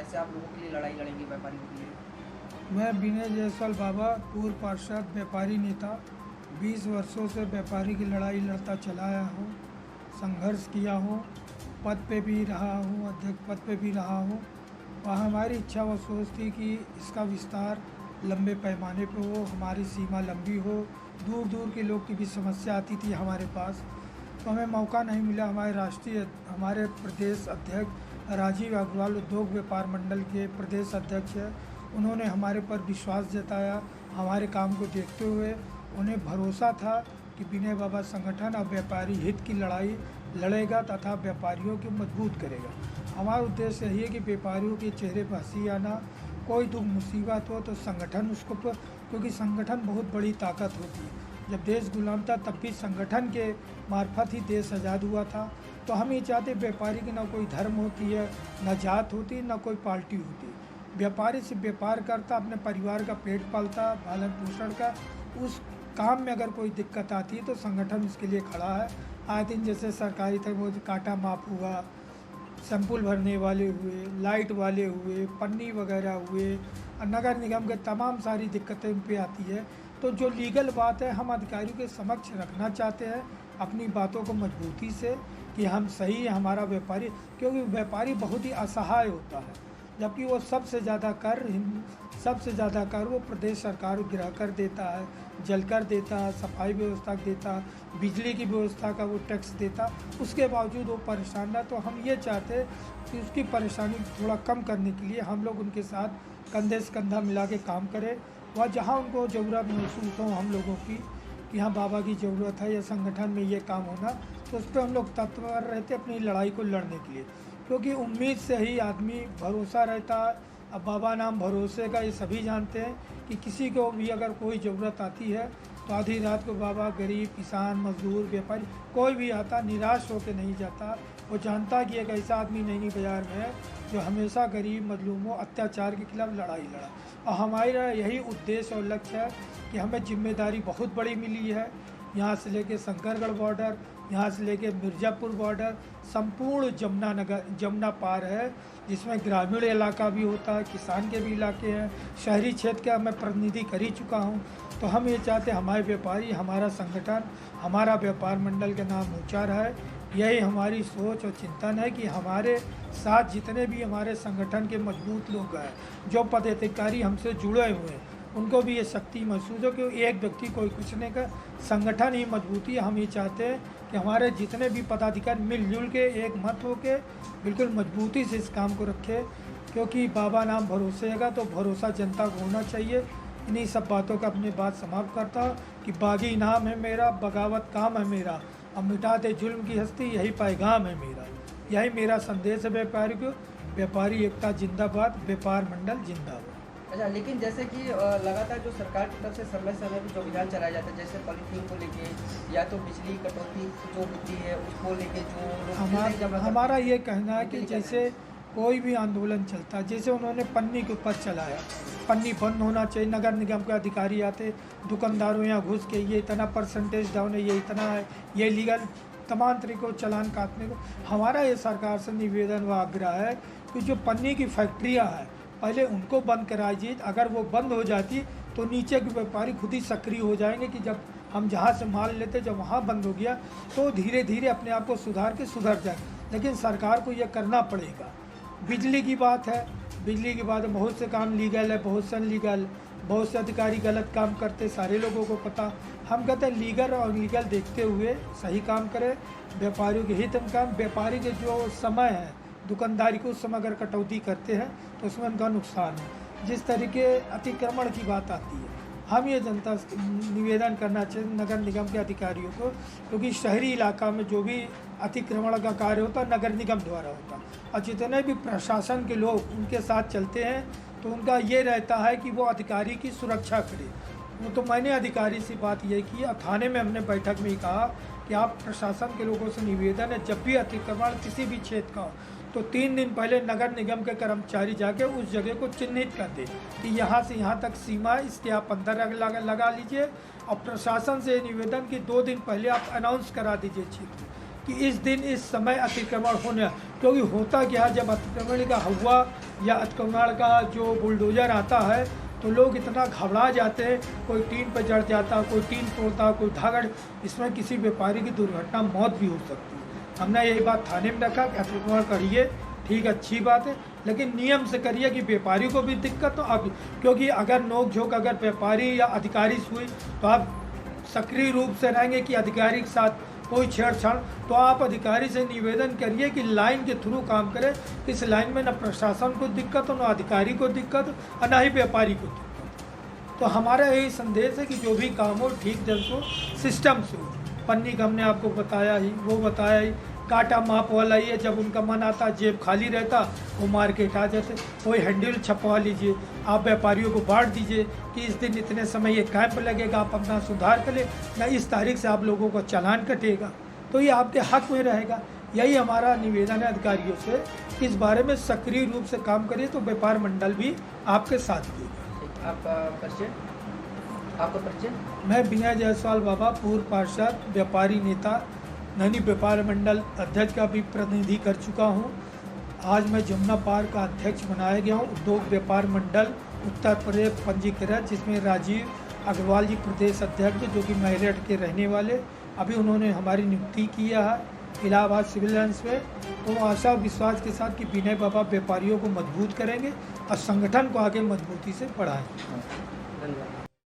कैसे आप लोगों के लिए लड़ाई लड़ेंगे, व्यापारियों के लिए? मैं विनय जायसवाल बाबा, पूर्व पार्षद, व्यापारी नेता, 20 वर्षों से व्यापारी की लड़ाई लड़ता चला आया हूँ, संघर्ष किया हूँ, पद पे भी रहा हूँ, अध्यक्ष पद पे भी रहा हूँ। और हमारी इच्छा व सोच थी कि इसका विस्तार लंबे पैमाने पे हो, हमारी सीमा लंबी हो, दूर दूर के लोग की भी समस्या आती थी हमारे पास, तो हमें मौका नहीं मिला। हमारे प्रदेश अध्यक्ष राजीव अग्रवाल उद्योग व्यापार मंडल के प्रदेश अध्यक्ष हैं, उन्होंने हमारे पर विश्वास जताया। हमारे काम को देखते हुए उन्हें भरोसा था कि विनय बाबा संगठन और व्यापारी हित की लड़ाई लड़ेगा तथा व्यापारियों को मजबूत करेगा। हमारा उद्देश्य यही है कि व्यापारियों के चेहरे पर हंसी आना, कोई दुख मुसीबत हो तो संगठन उसको क्योंकि संगठन बहुत बड़ी ताकत होती है। जब देश गुलाम था तब भी संगठन के मार्फत ही देश आज़ाद हुआ था। तो हम ये चाहते व्यापारी की ना कोई धर्म होती है, ना जात होती है, ना कोई पार्टी होती है। व्यापारी से व्यापार करता, अपने परिवार का पेट पालता, पालन पोषण का। उस काम में अगर कोई दिक्कत आती है तो संगठन उसके लिए खड़ा है। आए दिन जैसे सरकारी तक वो काटा माप हुआ, सैंपल भरने वाले हुए, लाइट वाले हुए, पन्नी वगैरह हुए, नगर निगम के तमाम सारी दिक्कतें उन पे आती है। तो जो लीगल बात है हम अधिकारियों के समक्ष रखना चाहते हैं अपनी बातों को मजबूती से कि हम सही है हमारा व्यापारी, क्योंकि व्यापारी बहुत ही असहाय होता है, जबकि वो सबसे ज़्यादा कर वो प्रदेश सरकार को गृह कर देता है, जल कर देता है, सफाई व्यवस्था देता, बिजली की व्यवस्था का वो टैक्स देता, उसके बावजूद वो परेशान है। तो हम ये चाहते हैं कि उसकी परेशानी थोड़ा कम करने के लिए हम लोग उनके साथ कंधे से कंधा मिला के काम करें। वह जहाँ उनको ज़रूरत महसूस हो हम लोगों की कि हाँ बाबा की ज़रूरत है या संगठन में ये काम होना, तो उस पर हम लोग तत्पर रहते अपनी लड़ाई को लड़ने के लिए, क्योंकि उम्मीद से ही आदमी भरोसा रहता है। अब बाबा नाम भरोसे का, ये सभी जानते हैं कि किसी को भी अगर कोई ज़रूरत आती है तो आधी रात को बाबा गरीब, किसान, मजदूर, व्यापारी कोई भी आता निराश होकर नहीं जाता। वो जानता कि एक ऐसा आदमी नैनी बाज़ार में है जो हमेशा गरीब, मजलूमों, अत्याचार के खिलाफ लड़ाई लड़ा। और हमारा यही उद्देश्य और लक्ष्य है कि हमें जिम्मेदारी बहुत बड़ी मिली है। यहाँ से लेके शंकरगढ़ बॉर्डर, यहाँ से लेके मिर्ज़ापुर बॉर्डर, संपूर्ण जमुना पार है, जिसमें ग्रामीण इलाका भी होता है, किसान के भी इलाके हैं, शहरी क्षेत्र का मैं प्रतिनिधि कर ही चुका हूँ। तो हम ये चाहते हैं हमारे व्यापारी, हमारा संगठन, हमारा व्यापार मंडल का नाम ऊँचा रहे। यही हमारी सोच और चिंतन है कि हमारे साथ जितने भी हमारे संगठन के मजबूत लोग हैं, जो पदाधिकारी हमसे जुड़े हुए हैं, उनको भी ये शक्ति महसूस हो कि एक व्यक्ति कोई कुछ नहीं कर, संगठन ही मजबूती है। हम ये चाहते हैं कि हमारे जितने भी पदाधिकारी मिलजुल के एक मत हो के बिल्कुल मजबूती से इस काम को रखें, क्योंकि बाबा नाम भरोसेगा तो भरोसा जनता को होना चाहिए। इन्हीं सब बातों का अपनी बात समाप्त करता हूँ कि बागी नाम है मेरा, बगावत काम है मेरा, अब मिटा दे जुल्म की हस्ती, यही पैगाम है मेरा। यही मेरा संदेश है व्यापारी को। व्यापारी एकता जिंदाबाद, व्यापार मंडल जिंदाबाद। अच्छा, लेकिन जैसे कि लगातार जो सरकार की तरफ से समय समय पर जो अभियान चलाया जाता है, जैसे पॉलीथीन को लेके या तो बिजली कटौती जो होती है उसको लेके जो लोग हमारा ये कहना है कि जैसे कोई भी आंदोलन चलता है, जैसे उन्होंने पन्नी के ऊपर चलाया, पन्नी बंद होना चाहिए। नगर निगम के अधिकारी आते, दुकानदारों यहाँ घुस के ये इतना परसेंटेज डाउन है, ये इतना है, ये लीगल तमाम तरीकों चालान काटने को। हमारा ये सरकार से निवेदन व आग्रह है कि जो पन्नी की फैक्ट्रियाँ हैं पहले उनको बंद कराइए। अगर वो बंद हो जाती तो नीचे के व्यापारी खुद ही सक्रिय हो जाएंगे कि जब हम जहाँ से माल लेते, जब वहाँ बंद हो गया तो धीरे धीरे अपने आप को सुधर जाए। लेकिन सरकार को ये करना पड़ेगा। बिजली की बात है, बिजली की बात है, बहुत से काम लीगल है, बहुत से अनलीगल, बहुत से अधिकारी गलत काम करते, सारे लोगों को पता। हम कहते हैं लीगल और लीगल देखते हुए सही काम करें, व्यापारियों के हित में काम। व्यापारी के जो समय है दुकानदारी को, उस समय अगर कटौती करते हैं तो उसमें उनका नुकसान है। जिस तरीके अतिक्रमण की बात आती है, हम ये जनता से निवेदन करना चाहिए नगर निगम के अधिकारियों को, क्योंकि शहरी इलाका में जो भी अतिक्रमण का कार्य होता है नगर निगम द्वारा होता है, और जितने भी प्रशासन के लोग उनके साथ चलते हैं तो उनका ये रहता है कि वो अधिकारी की सुरक्षा करे। वो तो मैंने अधिकारी से बात यही की, थाने में हमने बैठक में ही कहा कि आप प्रशासन के लोगों से निवेदन है जब भी अतिक्रमण किसी भी क्षेत्र का हो तो 3 दिन पहले नगर निगम के कर्मचारी जाके उस जगह को चिन्हित कर दे कि यहाँ से यहाँ तक सीमा है, इसके आप अंदर लगा लीजिए। और प्रशासन से निवेदन कि 2 दिन पहले आप अनाउंस करा दीजिए क्षेत्र कि इस दिन इस समय अतिक्रमण होने, क्योंकि होता क्या, जब अतिक्रमण का हुआ या अटकवाड़ का जो बुलडोज़र आता है तो लोग इतना घबरा जाते हैं, कोई टीन पर चढ़ जाता, कोई टीन तोड़ता, कोई धागड़, इसमें किसी व्यापारी की दुर्घटना मौत भी हो सकती है। हमने यही बात थाने में रखा कि अटकवाड़ करिए, ठीक अच्छी बात है, लेकिन नियम से करिए कि व्यापारी को भी दिक्कत हो। अब क्योंकि अगर नोक झोंक अगर व्यापारी या अधिकारी से हुई तो आप सक्रिय रूप से रहेंगे कि अधिकारी के साथ कोई छेड़छाड़, तो आप अधिकारी से निवेदन करिए कि लाइन के थ्रू काम करें। इस लाइन में न प्रशासन को दिक्कत हो, न अधिकारी को दिक्कत हो, और न ही व्यापारी को दिक्कत हो। तो हमारा यही संदेश है कि जो भी काम हो ठीक जल को सिस्टम से हो। पन्नी का हमने आपको बताया ही, वो बताया ही, काटा माप वाला ही है, जब उनका मन आता जेब खाली रहता वो मार्केट आ जाते। कोई हैंडल छपवा लीजिए, आप व्यापारियों को बांट दीजिए कि इस दिन इतने समय ये कैंप लगेगा, आप अपना सुधार करें, या इस तारीख से आप लोगों का चालान कटेगा, तो ये आपके हक में रहेगा। यही हमारा निवेदन है अधिकारियों से, इस बारे में सक्रिय रूप से काम करिए तो व्यापार मंडल भी आपके साथ देगा। आपका परिचय? मैं विनय जायसवाल बाबा, पूर्व पार्षद, व्यापारी नेता, नैनी व्यापार मंडल अध्यक्ष का भी प्रतिनिधि कर चुका हूं। आज मैं जमुना पार का अध्यक्ष बनाया गया हूं। उद्योग व्यापार मंडल उत्तर प्रदेश पंजीकृत, जिसमें राजीव अग्रवाल जी प्रदेश अध्यक्ष, जो कि मेरठ के रहने वाले, अभी उन्होंने हमारी नियुक्ति किया है इलाहाबाद सिविल लाइन्स में। तो आशा विश्वास के साथ कि विनय बाबा व्यापारियों को मजबूत करेंगे और संगठन को आगे मजबूती से बढ़ाएंगे। धन्यवाद।